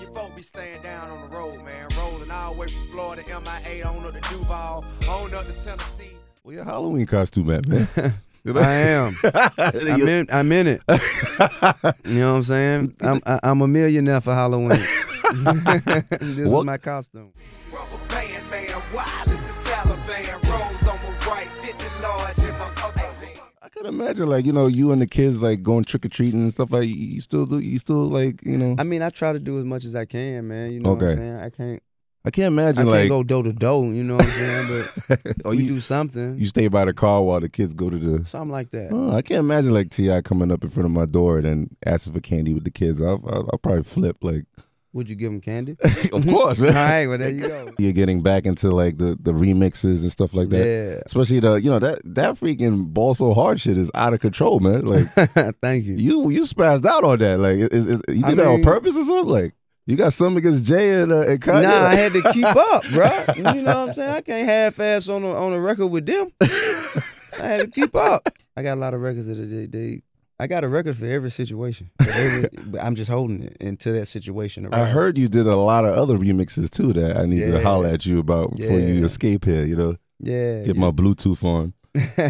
your folk be staying down on the road, man. Rolling all the way from Florida, MIA, on up to Duval, on up to Tennessee. Well, your Halloween costume at, man. I am. I'm in it. You know what I'm saying? I'm a millionaire for Halloween. This is my costume. Rubber band, man, wild as the Taliban. Rolls on my right, 50 large in my other hand. I can imagine, like, you know, you and the kids, like, going trick-or-treating and stuff like you still, like, you know. I mean, I try to do as much as I can, man. You know what I'm saying? I can't imagine, I can't go door to door, you know what I'm saying? But you do something. You stay by the car while the kids go to the... Something like that. Oh, I can't imagine, like, T.I. coming up in front of my door and then asking for candy with the kids. I'll probably flip, like... Would you give them candy? Of course, man. All right, well, there you go. You're getting back into, like, the remixes and stuff like that. Yeah. Especially that freaking Ball So Hard shit is out of control, man. Like, thank you. You spazzed out on that. Like, you did that on purpose or something? Like, you got something against Jay and Kanye? Nah, I had to keep up, bro. You know what I'm saying? I can't half-ass on a record with them. I had to keep up. I got a lot of records that I got a record for every situation. I'm just holding it into that situation. I heard you did a lot of other remixes too that I need to holler at you about before you escape here, you know? Yeah. Get my Bluetooth on.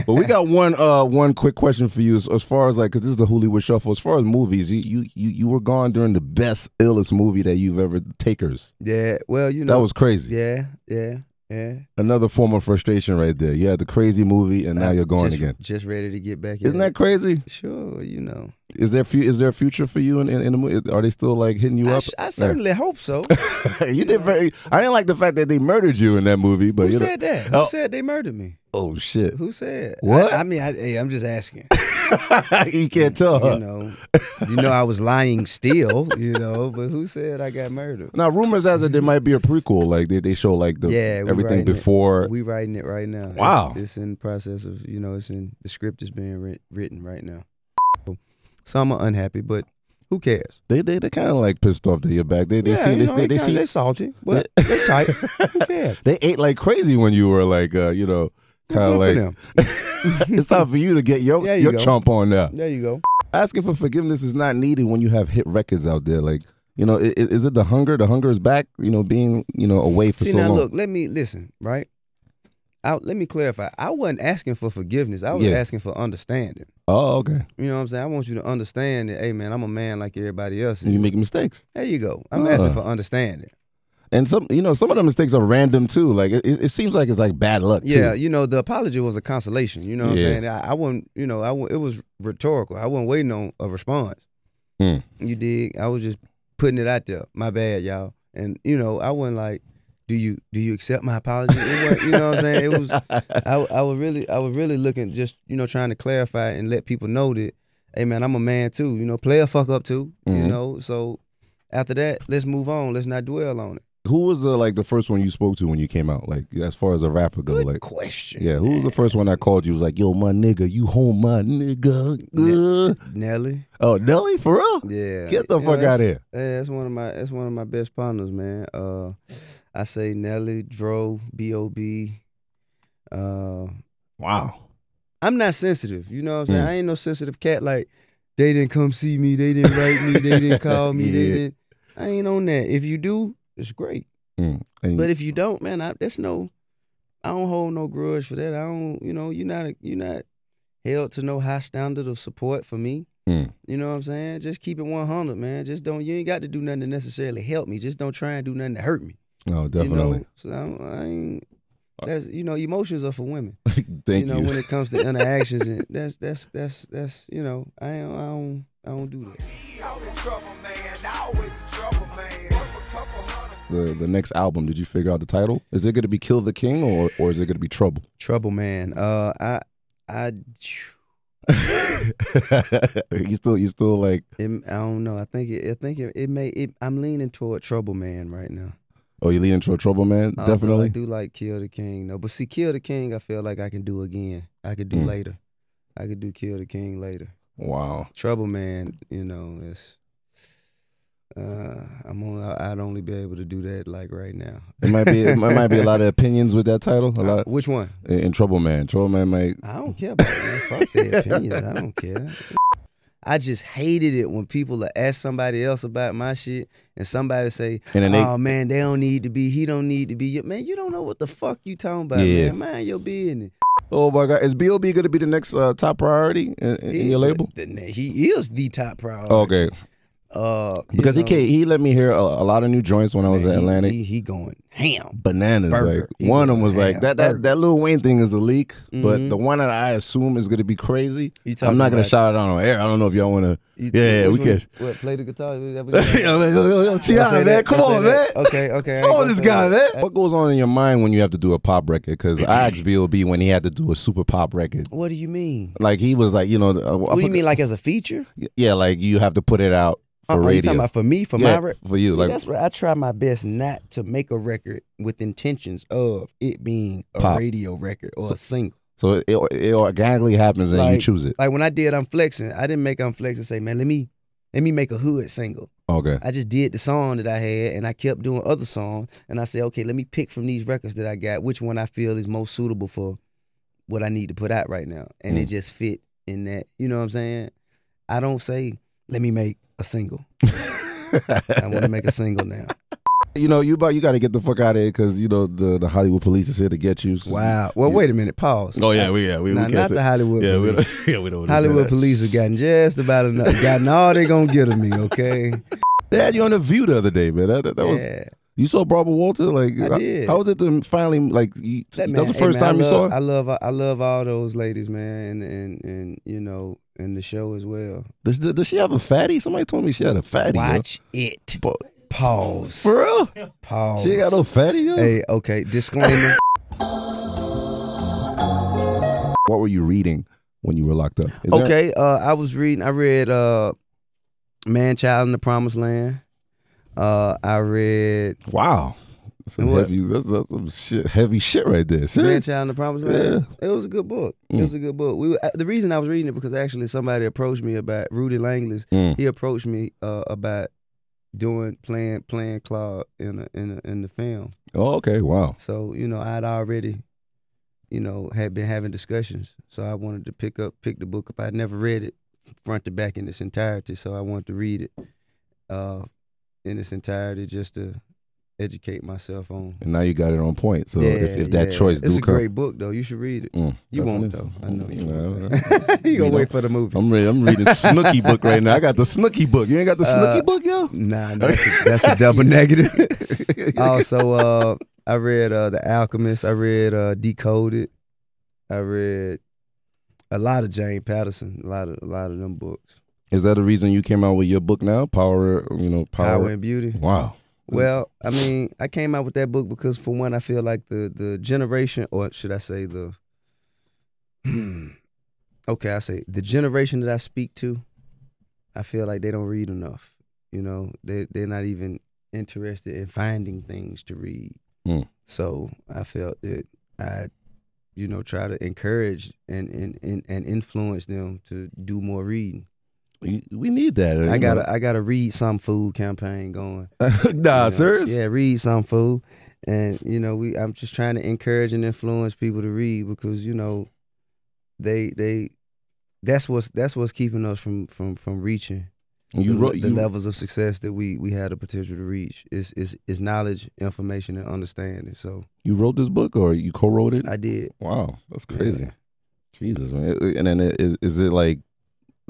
But we got one quick question for you as far as, like, because this is the Hollywood Shuffle. As far as movies, you were gone during the best, illest movie that you've ever takers. Yeah, well, you know. That was crazy. Yeah. Another form of frustration right there. You had the crazy movie and now you're going again. Just ready to get back in. Isn't that crazy? Sure, you know. Is there a future for you in the movie? Are they still, like, hitting you up? I certainly hope so. You did very. I didn't like the fact that they murdered you in that movie, but who said that? Who said they murdered me? Oh shit! Who said what? I mean, I'm just asking. You can't tell, huh? You know, I was lying still. You know, but who said I got murdered? Now, rumors has it there might be a prequel. Like they show like everything before. We writing it right now. Wow, it's in the process of the script is being written right now. Some are unhappy, but who cares? They kind of like pissed off that you're back. They seem salty, but they tight. Who cares? They ate like crazy when you were like kind of like. It's time for you to get your chomp on now. There you go. Asking for forgiveness is not needed when you have hit records out there. Like, you know, is it the hunger? The hunger is back. You know, being away for so long. See now, look. Let me listen. Right. Let me clarify. I wasn't asking for forgiveness. I was asking for understanding. Oh, okay. You know what I'm saying? I want you to understand that, hey, man, I'm a man like everybody else. And you make mistakes. There you go. I'm asking for understanding. And some of the mistakes are random too. Like it seems like it's like bad luck too. Yeah, the apology was a consolation. You know what I'm saying? I wasn't, it was rhetorical. I wasn't waiting on a response. You dig? I was just putting it out there. My bad, y'all. And I wasn't like, do you accept my apology? You know what I'm saying? It was I was really looking, just trying to clarify and let people know that, hey man, I'm a man too. Play a fuck up too. So after that, let's move on. Let's not dwell on it. Who was the first one you spoke to when you came out? Like, as far as a rapper go, Good like question. Yeah, who was the first one that called you? Was like, yo, my nigga, you home, my nigga. Nelly. Oh, Nelly, for real? Yeah. Get the fuck out of here. Yeah, that's one of my best partners, man. I say Nelly, Dro, B.O.B. Wow. I'm not sensitive. You know what I'm saying? I ain't no sensitive cat. Like, they didn't come see me. They didn't write me. They didn't call me. They didn't. I ain't on that. If you do, it's great. But if you don't, man, I don't hold no grudge for that. I don't, you're not held to no high standard of support for me. You know what I'm saying? Just keep it 100, man. You ain't got to do nothing to necessarily help me. Just don't try and do nothing to hurt me. No, definitely. So I ain't. That's emotions are for women. Thank you. When it comes to interactions, and that's I don't do that. The next album, did you figure out the title? Is it going to be Kill the King or is it going to be Trouble? Trouble, man. You still like? I don't know. I think it may. I'm leaning toward Trouble Man right now. Oh, you leaning toward Trouble Man? Definitely. I do like Kill the King though, but see, Kill the King, I feel like I can do again. I could do later. I could do Kill the King later. Wow. Trouble Man, it's. I'd only be able to do that like right now. It might be a lot of opinions with that title. A lot. Which one? In Trouble Man. Trouble Man might. I don't care about that. Fuck their opinions. I don't care. I just hated it when people ask somebody else about my shit and somebody say, "Oh man, they don't need to be. He don't need to be." Man, you don't know what the fuck you talking about, man. Mind your business. Oh my God, is B.O.B. going to be the next top priority in your label? He is the top priority. Okay. Because he let me hear a lot of new joints when I was at Atlantic. He going ham. Bananas. Like one of them was like that Lil Wayne thing is a leak, but the one that I assume is gonna be crazy. I'm not gonna shout it out on air. I don't know if y'all wanna. We can. What, play the guitar? Yo, T.I., man, come on, man. Okay. Oh, this guy, man. What goes on in your mind when you have to do a pop record? Because I asked B.O.B. when he had to do a super pop record. What do you mean? Like he was like, what do you mean, like as a feature? Yeah, like you have to put it out. You talking about for me, for my record? For you. See, that's where I try my best not to make a record with intentions of it being a radio record or a single. So it organically happens and you choose it. Like when I did I'm Flexing, I didn't make I'm Flexing and say, man, let me make a hood single. Okay. I just did the song that I had and I kept doing other songs and I said, okay, let me pick from these records that I got which one I feel is most suitable for what I need to put out right now. And it just fit in that, you know what I'm saying? I don't say, let me make a single. I want to make a single now. You got to get the fuck out of here because the Hollywood police is here to get you. So wow. Well, wait a minute. Pause. Oh yeah, we not the Hollywood. Police. We don't. Hollywood police have gotten just about enough. Gotten all they gonna get of me. Okay. They had you on The View the other day, man. That was. You saw Barbara Walter? Like, I did. How was it to finally that was the first time you saw her? I love all those ladies, man, and and the show as well. Does she have a fatty? Somebody told me she had a fatty. Watch it. Pause. For real? Pause. She ain't got no fatty, yo? Hey, okay, disclaimer. What were you reading when you were locked up? I read Man, Child in the Promised Land. I read. Wow. That's some heavy shit right there. Man, Child in the Promised Land. Yeah. It was a good book. It was a good book. The reason I was reading it because actually somebody approached me about Rudy Langley's. He approached me about playing Claude in the film. Oh, okay. Wow. So I'd already had been having discussions. So I wanted to pick the book up. I'd never read it front to back in its entirety. So I wanted to read it in its entirety just to educate myself on. And now you got it on point. So if that choice do come. It's a great book though. You should read it. You won't though. I know you won't. You gonna wait for the movie. I'm reading Snooki book right now. I got the Snooki book. You ain't got the Snooki book, yo? Nah, that's a double negative. Also, I read The Alchemist. I read Decoded. I read a lot of James Patterson. A lot of them books. Is that the reason you came out with your book now? Power and Beauty. Wow. Well, I mean, I came out with that book because, for one, I feel like the generation, or should I say the generation that I speak to, I feel like they don't read enough. They're not even interested in finding things to read. So I felt that I, try to encourage and influence them to do more reading. We need that. I gotta read some food campaign going. Serious? Yeah, read some food, and I'm just trying to encourage and influence people to read because that's what's keeping us from reaching the levels of success that we had the potential to reach. Is knowledge, information, and understanding. So you wrote this book or you co-wrote it? I did. Wow, that's crazy. Yeah. Jesus, man. And then is it like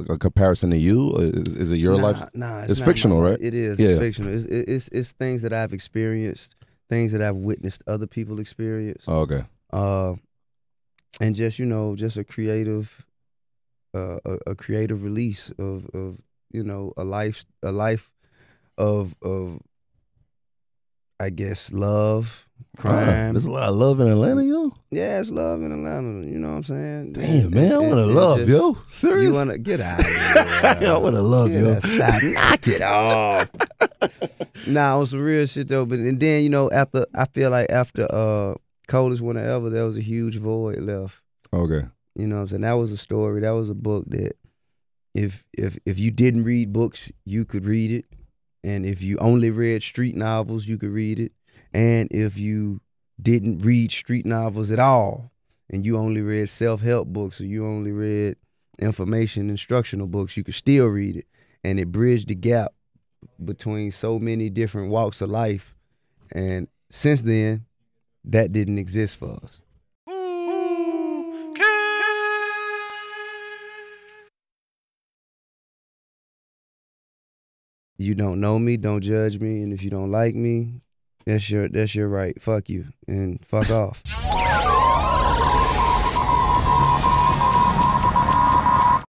a comparison to you? Or is it your life? Nah, it's fictional, right? It is. Yeah. It's fictional. It's things that I've experienced, things that I've witnessed other people experience. Oh, okay. And just just a creative release of a life of I guess love, crime. There's a lot of love in Atlanta, yo. Yeah, it's love in Atlanta. You know what I'm saying? Damn, man, I want to love, yo. Serious? You want to get out of here. I want to love, yo. Stop, knock it off. Nah, it was some real shit though. But and then after Coldest Winter Ever, there was a huge void left. Okay. You know what I'm saying? That was a story. That was a book that if you didn't read books, you could read it. And if you only read street novels, you could read it. And if you didn't read street novels at all, and you only read self-help books, or you only read, information instructional books. You could still read it, and it bridged the gap between so many different walks of life. And since then, that didn't exist for us. You don't know me, don't judge me, and if you don't like me, that's your right. Fuck you and fuck off.